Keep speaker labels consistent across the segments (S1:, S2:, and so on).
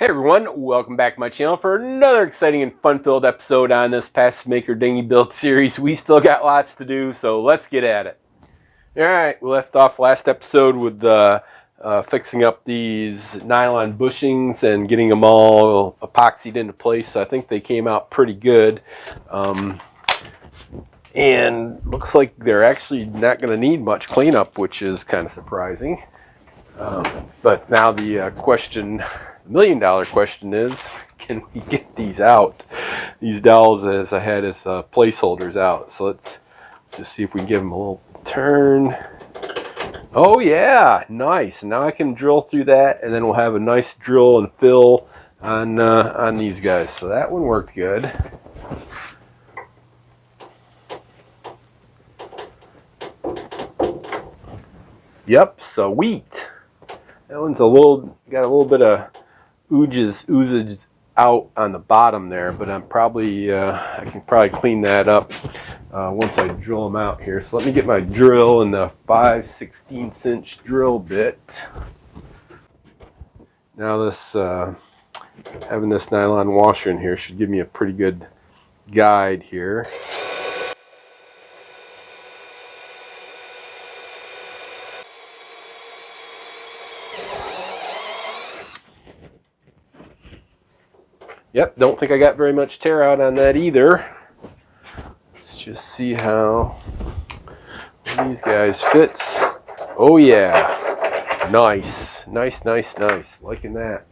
S1: Hey everyone, welcome back to my channel for another exciting and fun-filled episode on this Passagemaker dinghy build series. We still got lots to do, so let's get at it. Alright, we left off last episode with fixing up these nylon bushings and getting them all epoxied into place. So I think they came out pretty good. And looks like they're actually not going to need much cleanup, which is kind of surprising. But now the million-dollar question is, can we get these out? These dowels, as I had as placeholders out. So let's just see if we can give them a little turn. Oh yeah, nice. Now I can drill through that, and then we'll have a nice drill and fill on these guys. So that one worked good. Yep, sweet. That one's got a little bit of oozes out on the bottom there, but I can probably clean that up once I drill them out here. So let me get my drill and the 5/16 inch drill bit. Now this having this nylon washer in here should give me a pretty good guide here. Yep, don't think I got very much tear out on that either. Let's just see how these guys fits. Oh yeah, nice, nice, nice, nice. Liking that.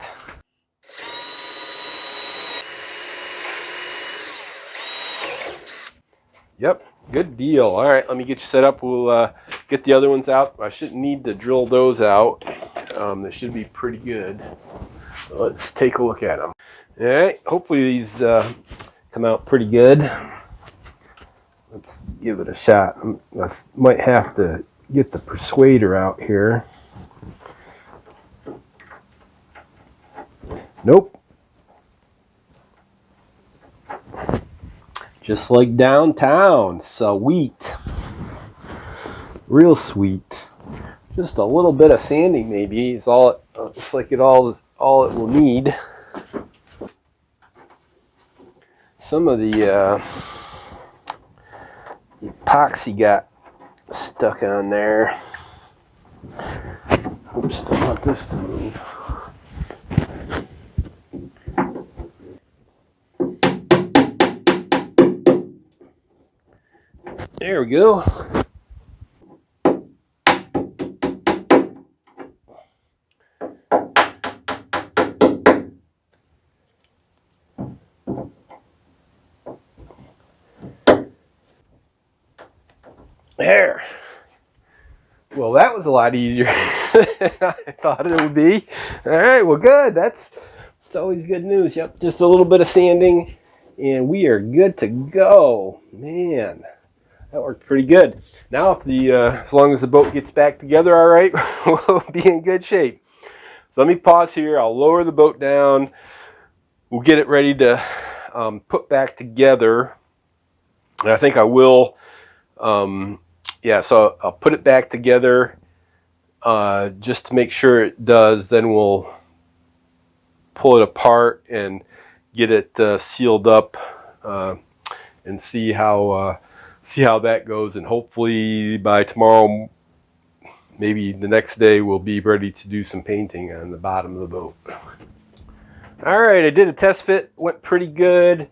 S1: Yep, good deal. All right, let me get you set up. We'll get the other ones out. I shouldn't need to drill those out. They should be pretty good. So let's take a look at them. All right, hopefully these come out pretty good. Let's give it a shot. I might have to get the persuader out here. Nope. Just like downtown. Sweet. Real sweet. Just a little bit of sanding maybe is all. It's like all it will need. Some of the epoxy got stuck on there. Oops, don't want this to move. There we go. There. Well, that was a lot easier than I thought it would be. All right, well, good. That's always good news. Yep, just a little bit of sanding, and we are good to go. Man, that worked pretty good. Now, as long as the boat gets back together, all right, we'll be in good shape. So let me pause here. I'll lower the boat down. We'll get it ready to put back together. And I think I will. Yeah, so I'll put it back together just to make sure it does. Then we'll pull it apart and get it sealed up and see how that goes. And hopefully by tomorrow, maybe the next day, we'll be ready to do some painting on the bottom of the boat. All right, I did a test fit. Went pretty good.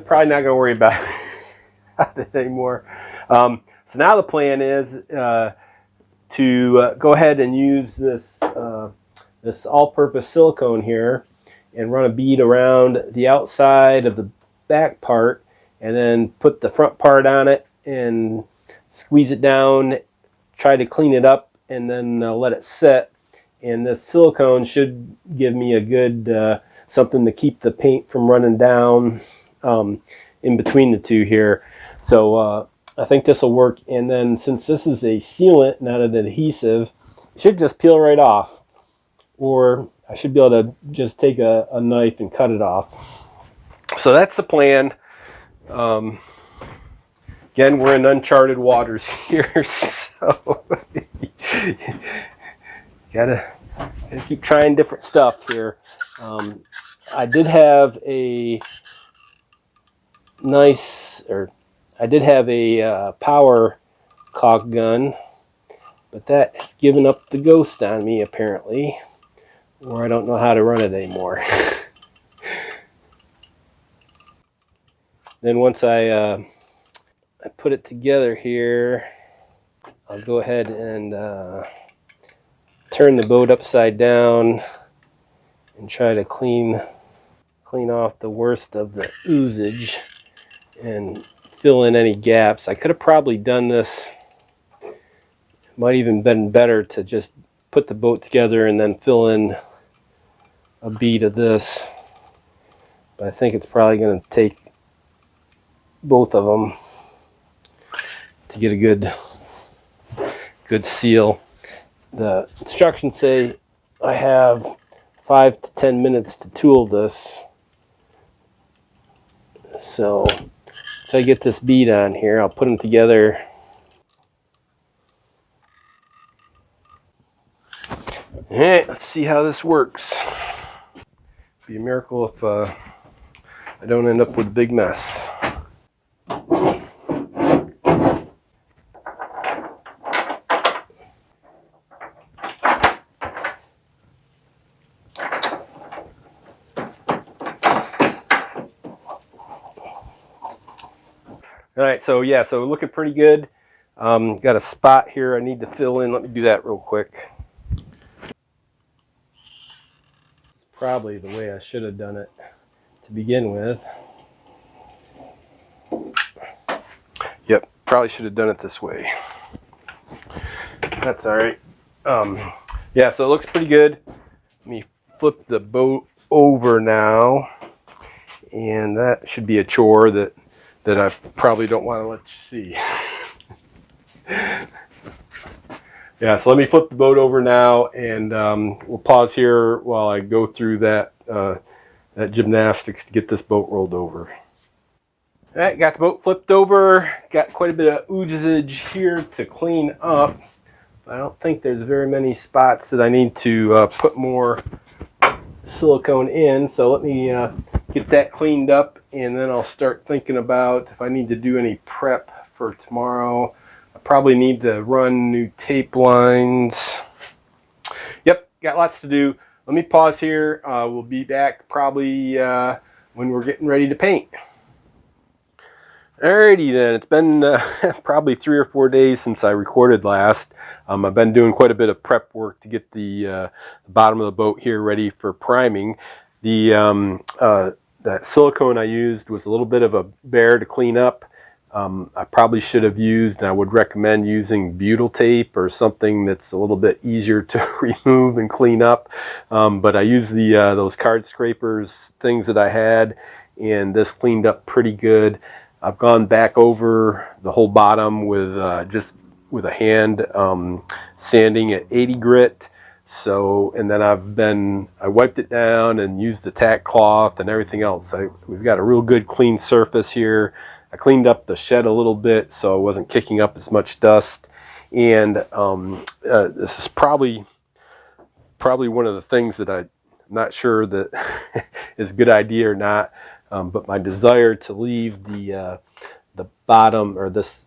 S1: Probably not gonna worry about it anymore. So now the plan is to go ahead and use this all-purpose silicone here and run a bead around the outside of the back part, and then put the front part on it and squeeze it down. Try to clean it up and then let it set. And this silicone should give me a good something to keep the paint from running down in between the two here. So I think this will work. And then since this is a sealant, not an adhesive, it should just peel right off. Or I should be able to just take a knife and cut it off. So that's the plan. Again, we're in uncharted waters here. So Gotta keep trying different stuff here. I did have a power caulk gun, but that has given up the ghost on me apparently, or I don't know how to run it anymore. Then once I put it together here, I'll go ahead and turn the boat upside down and try to clean off the worst of the oozage and fill in any gaps. I could have probably done this. It might even been better to just put the boat together and then fill in a bead of this. But I think it's probably going to take both of them to get a good seal. The instructions say I have 5 to 10 minutes to tool this. So I get this bead on here, I'll put them together. Alright, let's see how this works. Be a miracle if I don't end up with a big mess. Alright, so yeah, so looking pretty good. Got a spot here I need to fill in. Let me do that real quick. It's probably the way I should have done it to begin with. Yep, probably should have done it this way. That's alright. Yeah, so it looks pretty good. Let me flip the boat over now. And that should be a chore that I probably don't want to let you see. Yeah, so let me flip the boat over now, and we'll pause here while I go through that gymnastics to get this boat rolled over. All right, got the boat flipped over. Got quite a bit of oozage here to clean up. I don't think there's very many spots that I need to put more silicone in, so let me get that cleaned up, and then I'll start thinking about if I need to do any prep for tomorrow. I probably need to run new tape lines. Yep, got lots to do. Let me pause here. We'll be back probably when we're getting ready to paint. Alrighty then, it's been probably 3 or 4 days since I recorded last. I've been doing quite a bit of prep work to get the bottom of the boat here ready for priming. That silicone I used was a little bit of a bear to clean up. I probably should have used, and I would recommend using butyl tape or something that's a little bit easier to remove and clean up. But I used those card scrapers things that I had, and this cleaned up pretty good. I've gone back over the whole bottom with just with a hand sanding at 80 grit. So, and then I wiped it down and used the tack cloth and everything else. We've got a real good clean surface here. I cleaned up the shed a little bit so it wasn't kicking up as much dust. And this is probably one of the things that I'm not sure that is a good idea or not. But my desire to leave the bottom, or this,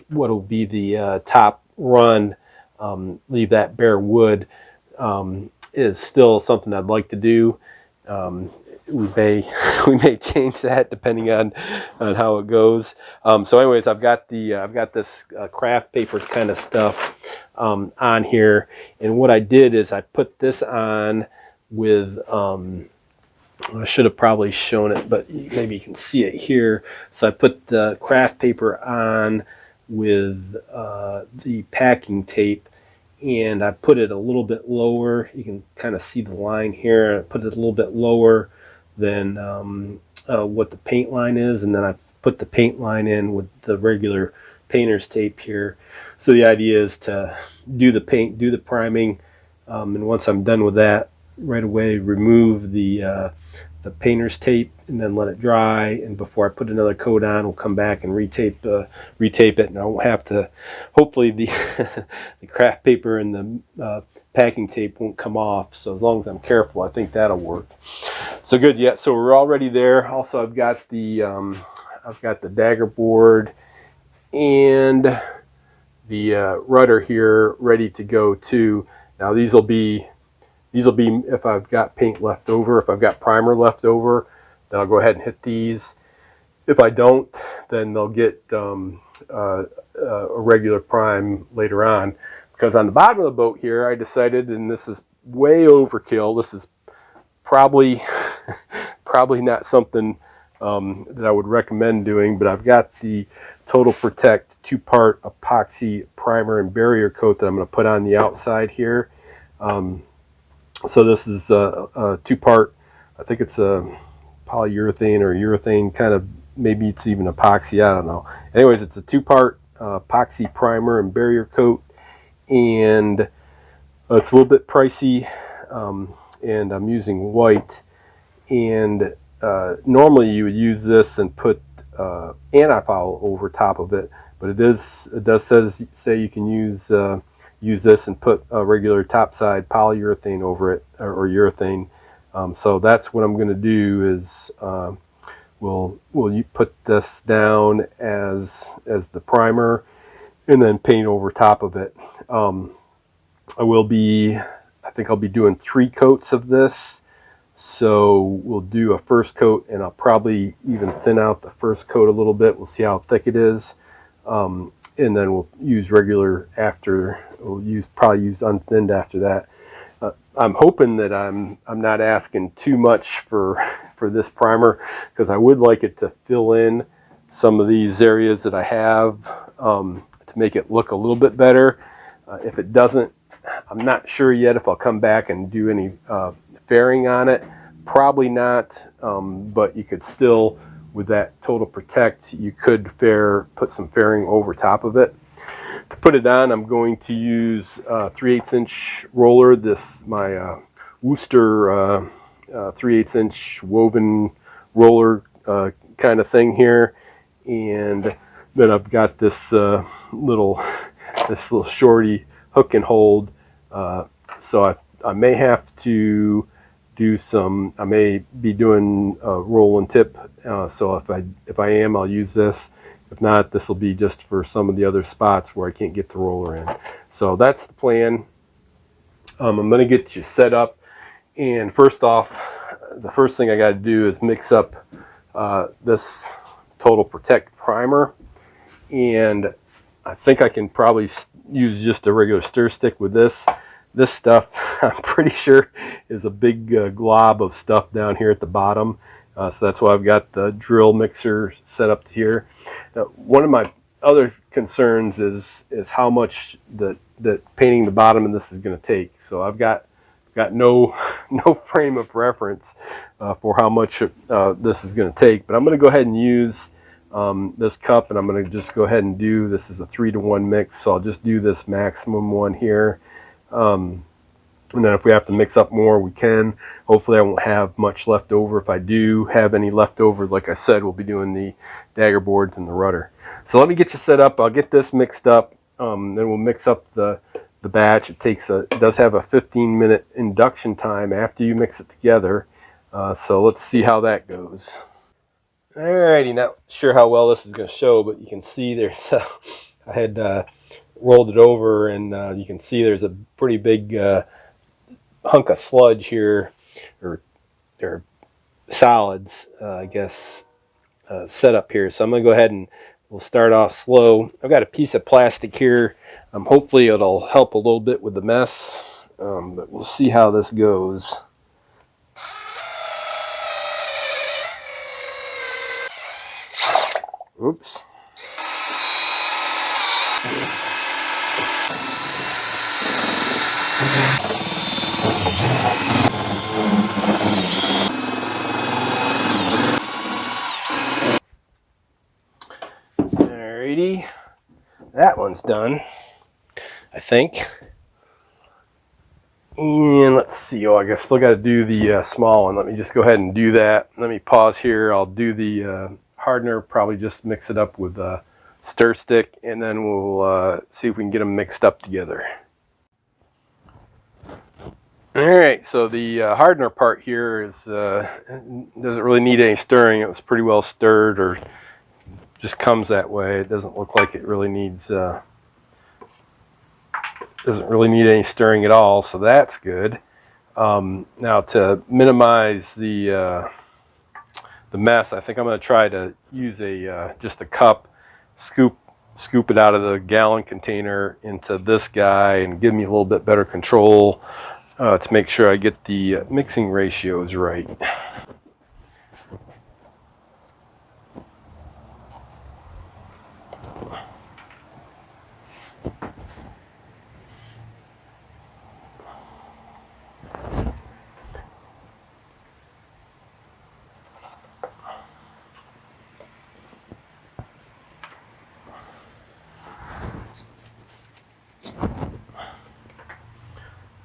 S1: what will be the top run, leave that bare wood, is still something I'd like to do. We may change that depending on how it goes. So anyways, I've got this craft paper kind of stuff on here, and what I did is I put this on with I should have probably shown it, but maybe you can see it here. So I put the craft paper on with the packing tape, and I put it a little bit lower. You can kind of see the line here. I put it a little bit lower than what the paint line is, and then I put the paint line in with the regular painter's tape here. So the idea is to do the paint, do the priming, and once I'm done with that, right away remove the painter's tape and then let it dry, and before I put another coat on, we'll come back and retape it, and I won't have to, hopefully the the craft paper and the packing tape won't come off. So as long as I'm careful, I think that'll work. So good. Yeah. So we're already there. Also, I've got the dagger board and the rudder here ready to go too. Now these will be if I've got paint left over. If I've got primer left over, then I'll go ahead and hit these. If I don't, then they'll get a regular prime later on. Because on the bottom of the boat here, I decided, and this is way overkill. This is probably probably not something that I would recommend doing, but I've got the Total Protect 2-part epoxy primer and barrier coat that I'm going to put on the outside here. So this is a 2-part, I think it's a polyurethane or urethane kind of, maybe it's even epoxy, I don't know. Anyways, it's a 2-part epoxy primer and barrier coat, and it's a little bit pricey, and I'm using white. And normally you would use this and put anti-foul over top of it, but it does say you can use this and put a regular topside polyurethane over it, or urethane. So that's what I'm going to do is we'll put this down as the primer and then paint over top of it. I think I'll be doing 3 coats of this. So we'll do a first coat, and I'll probably even thin out the first coat a little bit. We'll see how thick it is, and then we'll use regular after. Probably use unthinned after that. I'm hoping that I'm not asking too much for this primer, because I would like it to fill in some of these areas that I have to make it look a little bit better. If it doesn't, I'm not sure yet if I'll come back and do any fairing on it. Probably not, but you could still, with that Total Protect, you could put some fairing over top of it. To put it on, I'm going to use a 3/8 inch roller. This my Worcester 3/8 inch woven roller kind of thing here, and then I've got this little shorty hook and hold. So I may have to do some. I may be doing a roll and tip. So if I am, I'll use this. If not, this will be just for some of the other spots where I can't get the roller in. So that's the plan. I'm going to get you set up. And first off, the first thing I got to do is mix up this Total Protect primer. And I think I can probably use just a regular stir stick with this. This stuff, I'm pretty sure, is a big glob of stuff down here at the bottom. So that's why I've got the drill mixer set up here. One of my other concerns is how much that painting the bottom of this is going to take. So I've got no frame of reference for how much this is going to take. But I'm going to go ahead and use this cup, and I'm going to just go ahead and do, this is a 3-to-1 mix, so I'll just do this maximum one here. And then if we have to mix up more, we can. Hopefully I won't have much left over. If I do have any left over, like I said, we'll be doing the dagger boards and the rudder. So let me get you set up. I'll get this mixed up. Then we'll mix up the batch. It does have a 15-minute induction time after you mix it together. So let's see how that goes. Alrighty, not sure how well this is going to show, but you can see there's I had rolled it over, and you can see there's a pretty big hunk of sludge here, or solids, I guess, set up here. So I'm going to go ahead and we'll start off slow. I've got a piece of plastic here. Hopefully it'll help a little bit with the mess, but we'll see how this goes. Oops. Alrighty, that one's done, I think. And let's see, I guess still got to do the small one. Let me just go ahead and do that. Let me pause here. I'll do the hardener, probably just mix it up with a stir stick, and then we'll see if we can get them mixed up together. Alright, so the hardener part here is doesn't really need any stirring. It was pretty well stirred, or just comes that way. It doesn't look like it really needs doesn't really need any stirring at all, so that's good. Now to minimize the mess, I think I'm going to try to use a just a cup, scoop it out of the gallon container into this guy, and give me a little bit better control to make sure I get the mixing ratios right.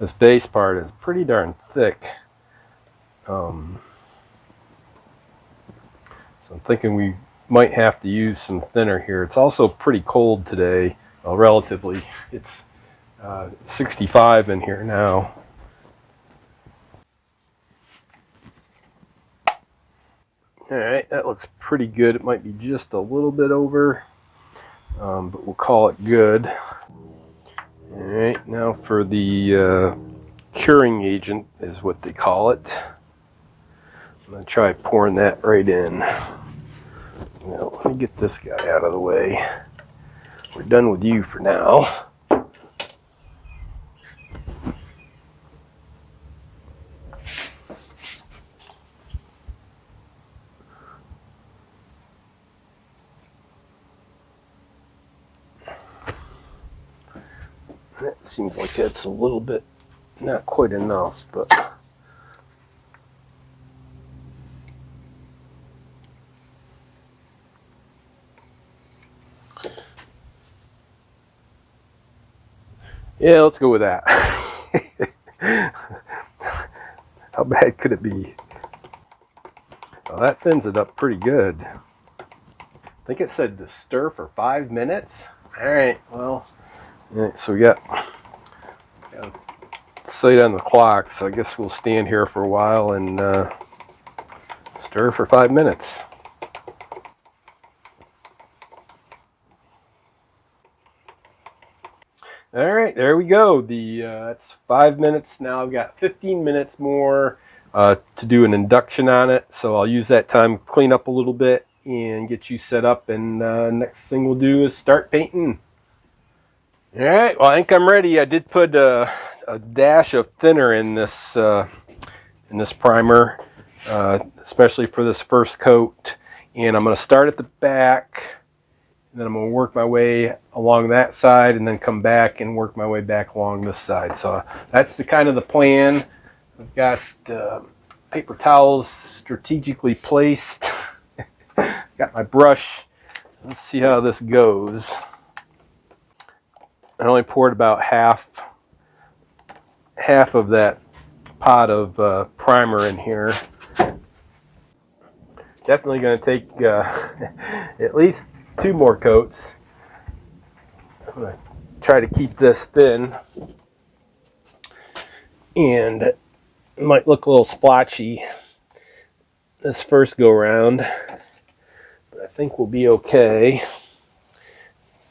S1: This base part is pretty darn thick. So I'm thinking we might have to use some thinner here. It's also pretty cold today, well, relatively. It's 65 in here now. Alright, that looks pretty good. It might be just a little bit over, but we'll call it good. Alright, now for the curing agent is what they call it. I'm going to try pouring that right in. Now, let me get this guy out of the way. We're done with you for now. That seems like that's a little bit, not quite enough, but yeah, let's go with that. How bad could it be? Well, that thins it up pretty good. I think it said to stir for 5 minutes. All right, well, so we got sight on the clock, so I guess we'll stand here for a while and stir for 5 minutes. All right, there we go. That's 5 minutes. Now I've got 15 minutes more to do an induction on it, so I'll use that time to clean up a little bit and get you set up, and next thing we'll do is start painting. All right, well, I think I'm ready. I did put a dash of thinner in this primer, especially for this first coat, and I'm going to start at the back, and then I'm going to work my way along that side, and then come back and work my way back along this side. So that's the kind of the plan. I've got paper towels strategically placed. Got my brush. Let's see how this goes. I only poured about half of that pot of primer in here. Definitely going to take at least 2 more coats. I'm going to try to keep this thin, and it might look a little splotchy this first go round, but I think we'll be okay.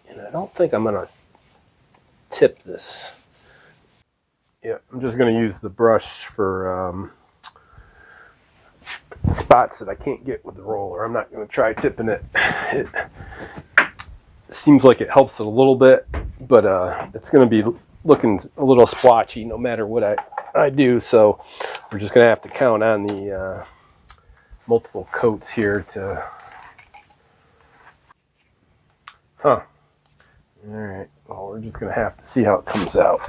S1: And I don't think I'm going to tip this. Yeah, I'm just going to use the brush for spots that I can't get with the roller. I'm not going to try tipping it. It seems like it helps it a little bit, but it's going to be looking a little splotchy no matter what I do. So we're just going to have to count on the multiple coats here to... Huh. All right. Well, we're just going to have to see how it comes out.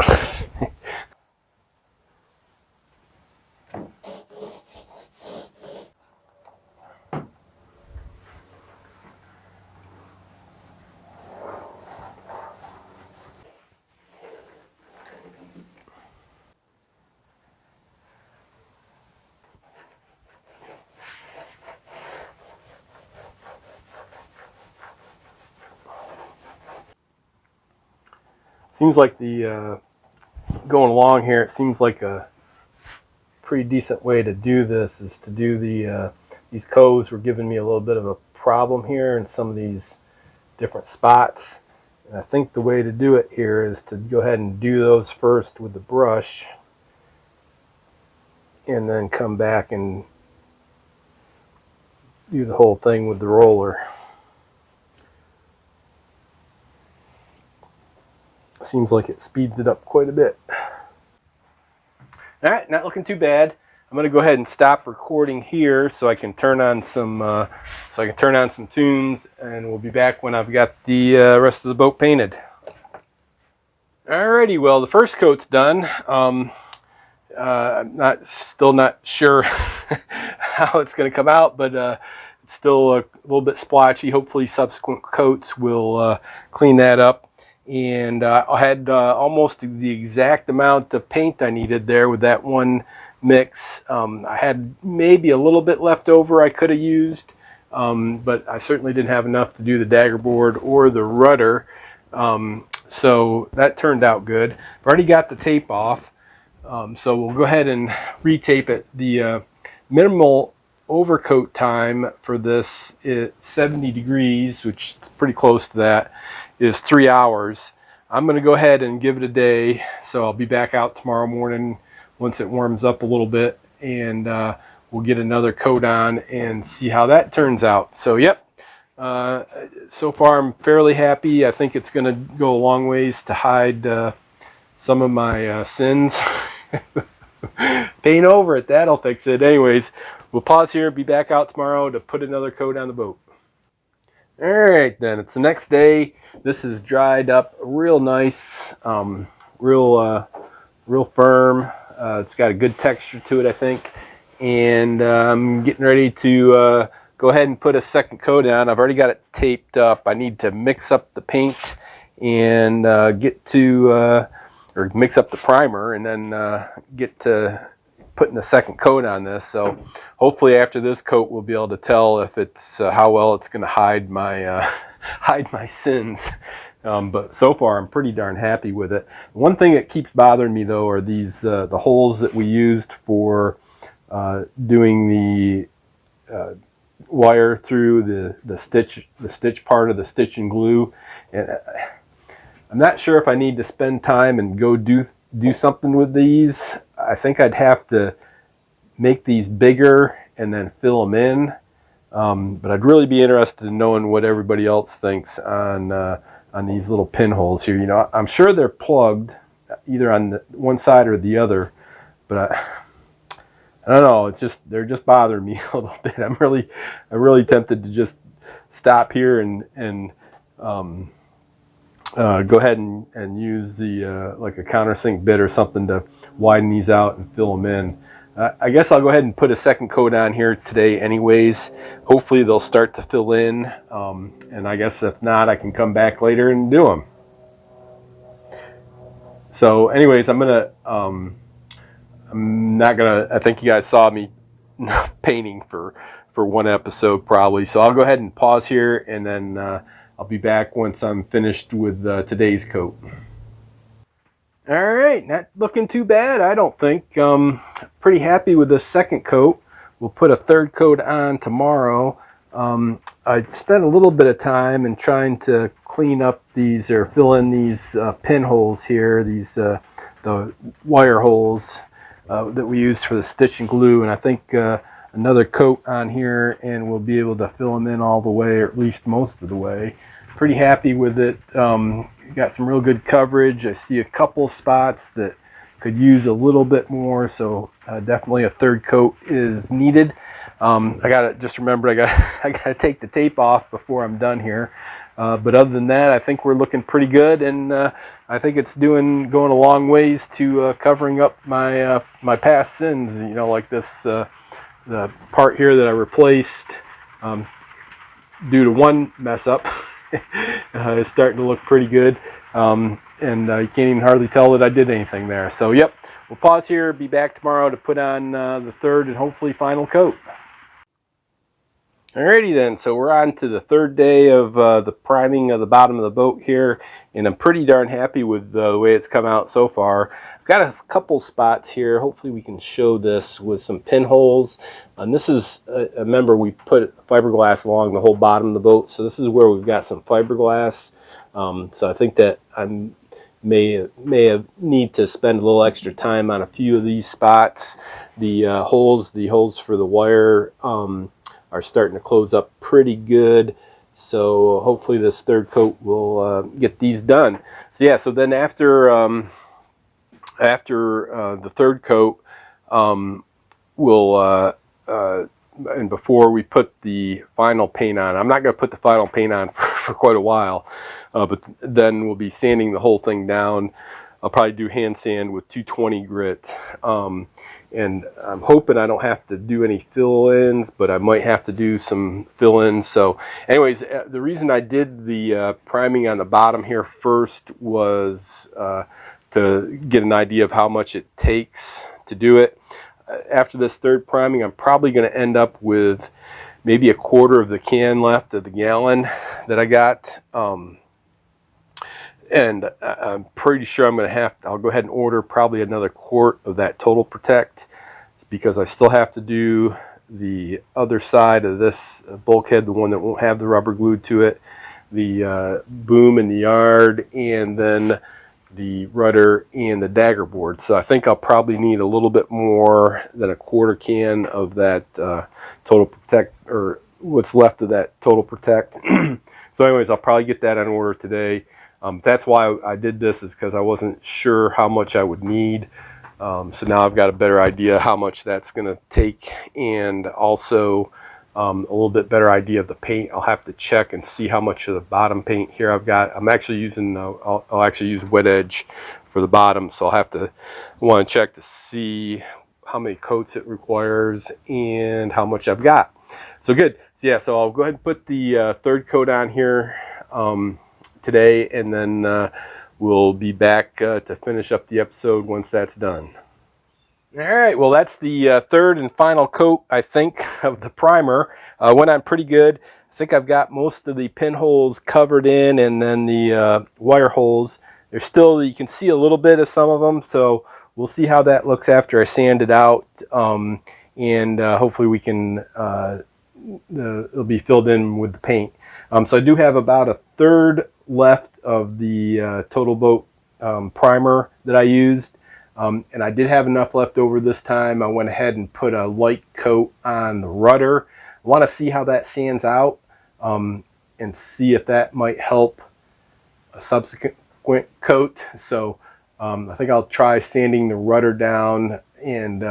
S1: Seems like the going along here, it seems like a pretty decent way to do this is to do these coves were giving me a little bit of a problem here in some of these different spots. And I think the way to do it here is to go ahead and do those first with the brush, and then come back and do the whole thing with the roller. Seems like it speeds it up quite a bit. All right, not looking too bad. I'm going to go ahead and stop recording here so I can turn on some tunes, and we'll be back when I've got the rest of the boat painted. Alrighty, well, the first coat's done. I'm still not sure how it's going to come out, but it's still a little bit splotchy. Hopefully subsequent coats will clean that up. And I had almost the exact amount of paint I needed there with that one mix. I had maybe a little bit left over I could have used, but I certainly didn't have enough to do the dagger board or the rudder. So that turned out good. I've already got the tape off, so we'll go ahead and retape it. The minimal overcoat time for this is 70 degrees, which is pretty close to that, is 3 hours. I'm going to go ahead and give it a day, so I'll be back out tomorrow morning once it warms up a little bit, and we'll get another coat on and see how that turns out. So yep, so far I'm fairly happy. I think it's going to go a long ways to hide some of my sins. Paint over it, that'll fix it. Anyways, we'll pause here, be back out tomorrow to put another coat on the boat. Alright then, it's the next day. This is dried up real nice, real firm. It's got a good texture to it, I think. And I'm getting ready to go ahead and put a second coat on. I've already got it taped up. I need to mix up the paint and mix up the primer, and then get to putting the second coat on this. So hopefully after this coat we'll be able to tell if it's how well it's going to hide my hide my sins. But so far I'm pretty darn happy with it. One thing that keeps bothering me though are these the holes that we used for doing the wire through the stitch part of the stitch and glue. And I'm not sure if I need to spend time and go do something with these. I think I'd have to make these bigger and then fill them in. But I'd really be interested in knowing what everybody else thinks on these little pinholes here. You know, I'm sure they're plugged either on the one side or the other, but I don't know. It's just, they're just bothering me a little bit. I'm really tempted to just stop here and go ahead and use the like a countersink bit or something to widen these out and fill them in. I guess I'll go ahead and put a second coat on here today anyways. Hopefully they'll start to fill in, and I guess if not, I can come back later and do them. So anyways, I'm not gonna, I think you guys saw me painting for one episode probably, so I'll go ahead and pause here, and then I'll be back once I'm finished with today's coat. Alright, not looking too bad, I don't think. Pretty happy with the second coat. We'll put a third coat on tomorrow. I spent a little bit of time in trying to clean up these, or fill in these pinholes here, these the wire holes that we used for the stitch and glue, and I think another coat on here and we'll be able to fill them in all the way, or at least most of the way. Pretty happy with it. Got some real good coverage. I see a couple spots that could use a little bit more, so definitely a third coat is needed. I gotta just remember I gotta take the tape off before I'm done here. But other than that, I think we're looking pretty good, and I think it's going a long ways to covering up my my past sins. You know, like this the part here that I replaced due to one mess up. It's starting to look pretty good, and you can't even hardly tell that I did anything there. So yep, we'll pause here, be back tomorrow to put on the third and hopefully final coat. Alrighty then, so we're on to the third day of the priming of the bottom of the boat here, and I'm pretty darn happy with the way it's come out so far. I've got a couple spots here. Hopefully we can show this with some pinholes. And this is, remember we put fiberglass along the whole bottom of the boat, so this is where we've got some fiberglass. So I think that I may have need to spend a little extra time on a few of these spots. The holes for the wire are starting to close up pretty good, so hopefully this third coat will get these done. So yeah, so then after the third coat, we'll and before we put the final paint on, I'm not going to put the final paint on for quite a while, but then we'll be sanding the whole thing down. I'll probably do hand sand with 220 grit, and I'm hoping I don't have to do any fill-ins, but I might have to do some fill-ins. So anyways, the reason I did the priming on the bottom here first was to get an idea of how much it takes to do it. After this third priming, I'm probably going to end up with maybe a quarter of the can left of the gallon that I got. And I'm pretty sure I'm going to I'll go ahead and order probably another quart of that Total Protect, because I still have to do the other side of this bulkhead, the one that won't have the rubber glued to it, the boom in the yard, and then the rudder and the dagger board. So I think I'll probably need a little bit more than a quarter can of that Total Protect, or what's left of that Total Protect. So anyways, I'll probably get that on order today. That's why I did this, is because I wasn't sure how much I would need. So now I've got a better idea how much that's going to take, and also a little bit better idea of the paint. I'll have to check and see how much of the bottom paint here I've got. I'm actually using, I'll actually use wet edge for the bottom, so I want to check to see how many coats it requires and how much I've got. So good. So yeah, so I'll go ahead and put the third coat on here today, and then we'll be back to finish up the episode once that's done. All right, well, that's the third and final coat, I think, of the primer. Went on pretty good. I think I've got most of the pinholes covered in, and then the wire holes. There's still, you can see a little bit of some of them, so we'll see how that looks after I sand it out, and hopefully we can, it'll be filled in with the paint. So I do have about a third left of the Total Boat primer that I used, and I did have enough left over this time. I went ahead and put a light coat on the rudder. I want to see how that sands out, and see if that might help a subsequent coat. So I think I'll try sanding the rudder down, and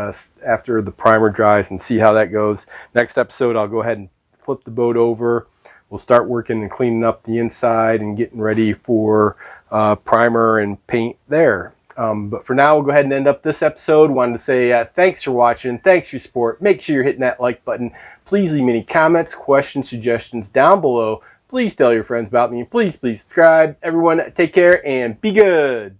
S1: after the primer dries, and see how that goes. Next episode, I'll go ahead and flip the boat over. We'll start working and cleaning up the inside and getting ready for primer and paint there. But for now, we'll go ahead and end up this episode. Wanted to say thanks for watching. Thanks for your support. Make sure you're hitting that like button. Please leave me any comments, questions, suggestions down below. Please tell your friends about me. Please subscribe. Everyone, take care and be good.